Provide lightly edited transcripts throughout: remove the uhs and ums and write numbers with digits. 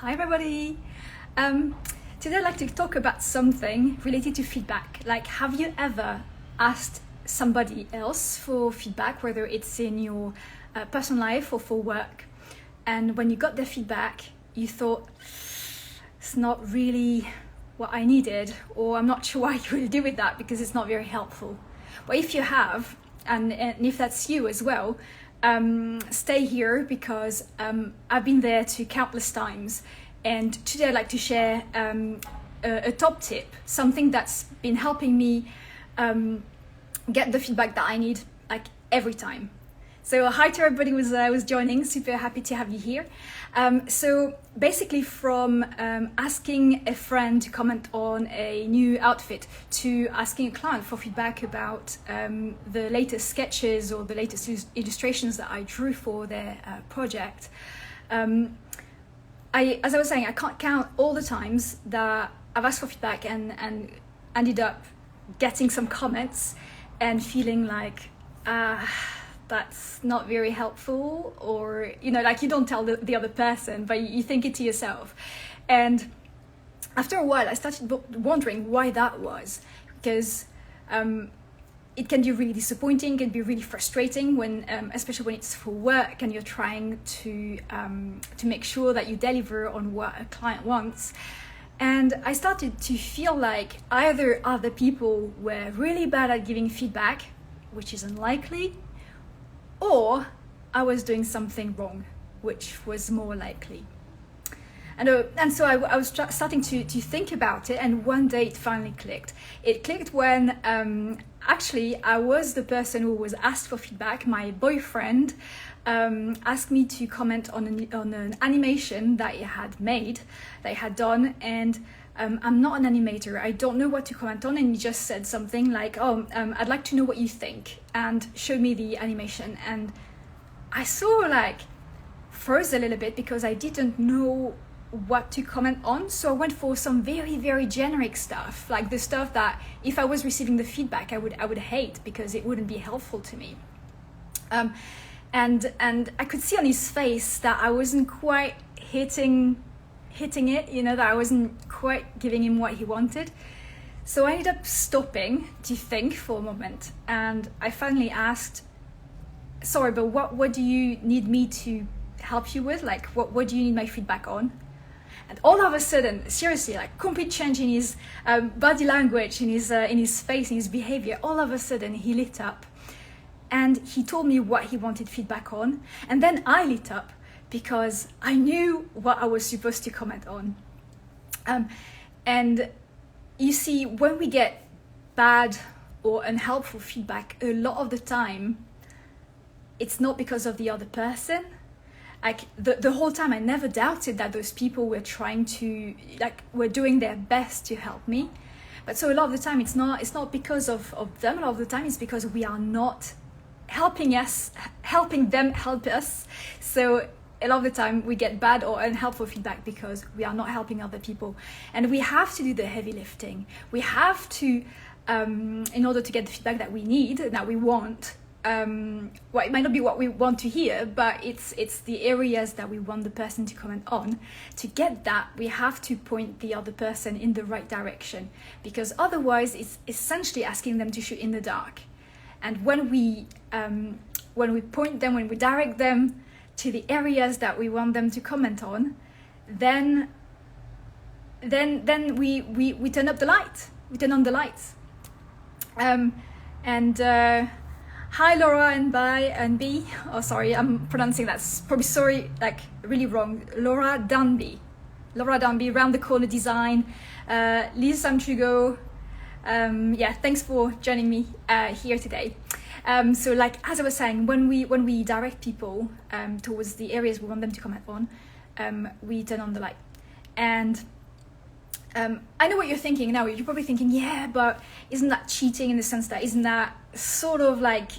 Hi everybody. Um, Today I'd like to talk about something related to feedback. Like, have you ever asked somebody else for feedback, whether it's in your personal life or for work, and when you got their feedback, you thought, it's not really what I needed, or I'm not sure what you will do with that because it's not very helpful. But if you have, and if that's you as well, stay here because I've been there too countless times, and today I'd like to share a top tip, something that's been helping me get the feedback that I need like every time. So hi to everybody who's joining, super happy to have you here. So basically from asking a friend to comment on a new outfit to asking a client for feedback about the latest sketches or the latest illustrations that I drew for their project. As I was saying, I can't count all the times that I've asked for feedback and ended up getting some comments and feeling like, that's not very helpful, or like you don't tell the other person, but you think it to yourself. And after a while I started wondering why that was, because it can be really disappointing, can be really frustrating when especially when it's for work and you're trying to make sure that you deliver on what a client wants. And I started to feel like either other people were really bad at giving feedback, which is unlikely, or I was doing something wrong, which was more likely. And so I was starting to think about it, and one day it finally clicked. It clicked when actually I was the person who was asked for feedback. My boyfriend asked me to comment on an animation that he had made, that he had done, and I'm not an animator, I don't know what to comment on, and he just said something like, I'd like to know what you think, and showed me the animation. And I sort of like froze a little bit because I didn't know what to comment on, so I went for some very, very generic stuff, like the stuff that if I was receiving the feedback I would hate because it wouldn't be helpful to me. And I could see on his face that I wasn't quite hitting it, that I wasn't quite giving him what he wanted. So I ended up stopping to think for a moment, and I finally asked, sorry, but what do you need me to help you with? Like, what do you need my feedback on? And all of a sudden, seriously, like complete change in his body language, in his face, in his behavior. All of a sudden he lit up and he told me what he wanted feedback on. And then I lit up because I knew what I was supposed to comment on. And you see, when we get bad or unhelpful feedback, a lot of the time, it's not because of the other person. Like the whole time I never doubted that those people were trying to, were doing their best to help me. But so a lot of the time it's not because of them. A lot of the time it's because we are not helping them help us. So a lot of the time we get bad or unhelpful feedback because we are not helping other people. And we have to do the heavy lifting. We have to, in order to get the feedback that we need and that we want, it might not be what we want to hear, but it's the areas that we want the person to comment on. To get that, we have to point the other person in the right direction, because otherwise it's essentially asking them to shoot in the dark. And when we point them, when we direct them to the areas that we want them to comment on, then we turn up the light. We turn on the lights. Hi Laura and B. Oh, sorry, I'm pronouncing that probably really wrong. Laura Dunby, Round the Corner Design, Lisa Samchugo. Thanks for joining me here today. So as I was saying, when we direct people towards the areas we want them to comment on, we turn on the light. And I know what you're thinking now. You're probably thinking, yeah, but isn't that cheating in the sense that isn't that sort of like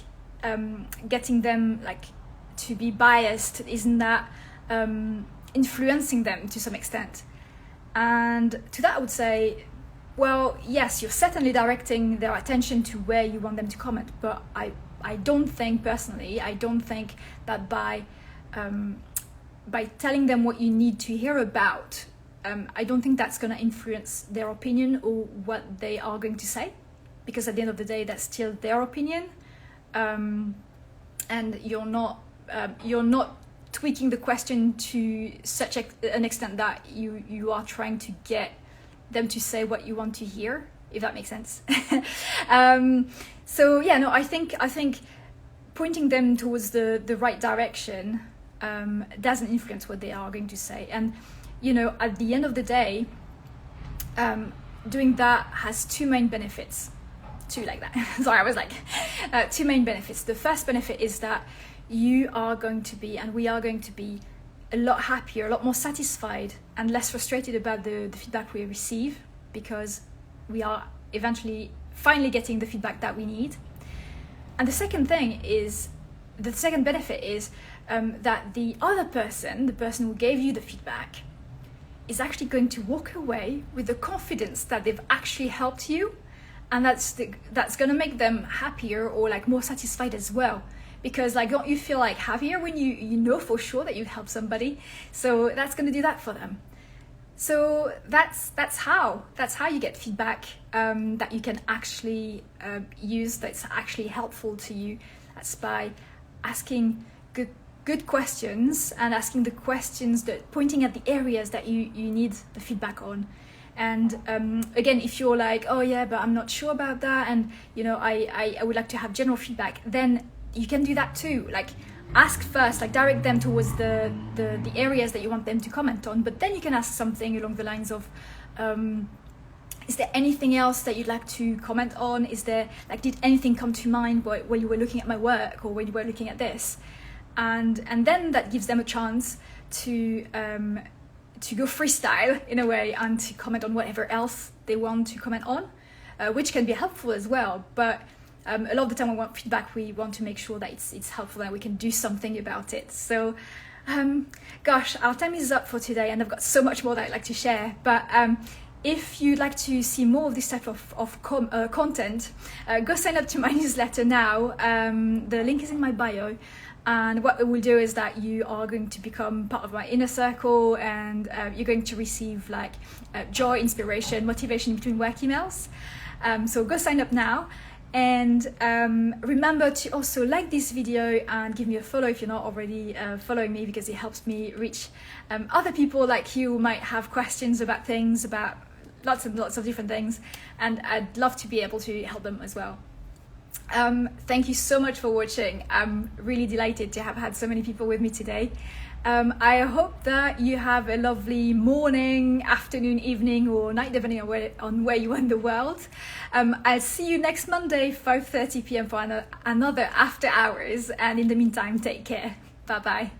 getting them to be biased? Isn't that influencing them to some extent? And to that I would say, well, yes, you're certainly directing their attention to where you want them to comment, but I don't think personally, that by by telling them what you need to hear about, I don't think that's going to influence their opinion or what they are going to say, because at the end of the day, that's still their opinion, and you're not tweaking the question to such an extent that you are trying to get them to say what you want to hear, if that makes sense. So yeah, no, I think pointing them towards the right direction doesn't influence what they are going to say. And you know, at the end of the day, doing that has two main benefits. Two like that. Sorry, I was like, two main benefits. The first benefit is that you are going to be, and we are going to be, a lot happier, a lot more satisfied, and less frustrated about the feedback we receive, because we are eventually finally getting the feedback that we need. And the second benefit is that the other person, the person who gave you the feedback, is actually going to walk away with the confidence that they've actually helped you, and that's going to make them happier, or like more satisfied as well. Because like, don't you feel like happier when you know for sure that you helped somebody? So that's going to do that for them. So that's how you get feedback that you can actually use, that's actually helpful to you. That's by asking good questions, and asking the questions that pointing at the areas that you need the feedback on. And again, if you're like, oh yeah, but I'm not sure about that, and you know, I would like to have general feedback, then you can do that too. Like, ask first, like direct them towards the areas that you want them to comment on, but then you can ask something along the lines of, is there anything else that you'd like to comment on? Is there, like, did anything come to mind while you were looking at my work, or when you were looking at this? And then that gives them a chance to go freestyle in a way, and to comment on whatever else they want to comment on, which can be helpful as well. But a lot of the time when we want feedback, we want to make sure that it's helpful and we can do something about it. So, gosh, our time is up for today, and I've got so much more that I'd like to share. But if you'd like to see more of this type of content, go sign up to my newsletter now. The link is in my bio. And what it will do is that you are going to become part of my inner circle, and you're going to receive like joy, inspiration, motivation between work emails. So go sign up now. And remember to also like this video and give me a follow if you're not already following me, because it helps me reach other people like you who might have questions about things, about lots and lots of different things. And I'd love to be able to help them as well. Thank you so much for watching. I'm really delighted to have had so many people with me today. I hope that you have a lovely morning, afternoon, evening, or night, depending on where you are in the world. I'll see you next Monday, 5:30 p.m. for another After Hours. And in the meantime, take care. Bye-bye.